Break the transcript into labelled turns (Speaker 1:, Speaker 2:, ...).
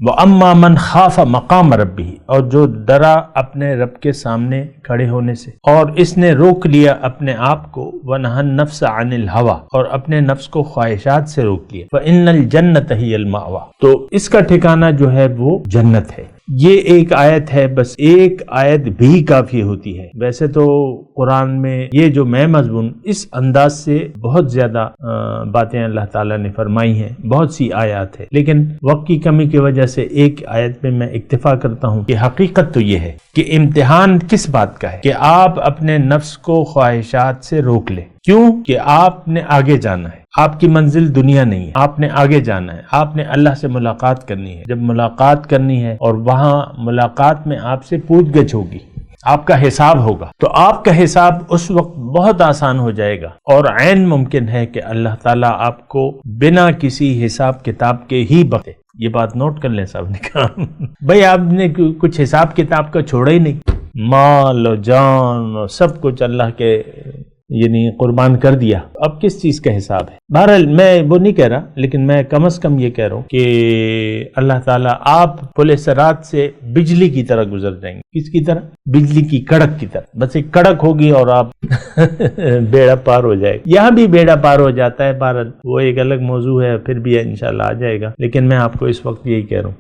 Speaker 1: وَأَمَّا مَنْ خَافَ مَقَامَ رَبِّهِ، اور جو ڈرا اپنے رب کے سامنے کھڑے ہونے سے، اور اس نے روک لیا اپنے آپ کو، وَنَهَى النَّفْسَ عَنِ الْهَوَىٰ، اور اپنے نفس کو خواہشات سے روک لیا، فَإِنَّ الْجَنَّةَ هِيَ الْمَأْوَىٰ، تو اس کا ٹھکانہ جو ہے وہ جنت ہے۔ یہ ایک آیت ہے، بس ایک آیت بھی کافی ہوتی ہے۔ ویسے تو قرآن میں یہ جو میں مضمون اس انداز سے بہت زیادہ باتیں اللہ تعالیٰ نے فرمائی ہیں، بہت سی آیات ہے، لیکن وقت کی کمی کی وجہ سے ایک آیت میں میں اکتفا کرتا ہوں کہ حقیقت تو یہ ہے کہ امتحان کس بات کا ہے کہ آپ اپنے نفس کو خواہشات سے روک لیں۔ کیوں؟ کہ آپ نے آگے جانا ہے، آپ کی منزل دنیا نہیں ہے، آپ نے آگے جانا ہے، آپ نے اللہ سے ملاقات کرنی ہے۔ جب ملاقات کرنی ہے اور وہاں ملاقات میں آپ سے پوچھ گچھ ہوگی، آپ کا حساب ہوگا، تو آپ کا حساب اس وقت بہت آسان ہو جائے گا، اور عین ممکن ہے کہ اللہ تعالیٰ آپ کو بنا کسی حساب کتاب کے ہی بخشے۔ یہ بات نوٹ کر لیں صاحب نے کہا بھائی آپ نے کچھ حساب کتاب کا چھوڑا ہی نہیں، مال و جان اور سب کچھ اللہ کے یعنی قربان کر دیا، اب کس چیز کا حساب ہے؟ بہرحال میں وہ نہیں کہہ رہا، لیکن میں کم از کم یہ کہہ رہا ہوں کہ اللہ تعالیٰ آپ پل صراط سے بجلی کی طرح گزر جائیں گے۔ کس کی طرح؟ بجلی کی کڑک کی طرح، بس ایک کڑک ہوگی اور آپ بیڑا پار ہو جائے گا۔ یہاں بھی بیڑا پار ہو جاتا ہے، بہرحال وہ ایک الگ موضوع ہے، پھر بھی انشاءاللہ آ جائے گا، لیکن میں آپ کو اس وقت یہی کہہ رہا ہوں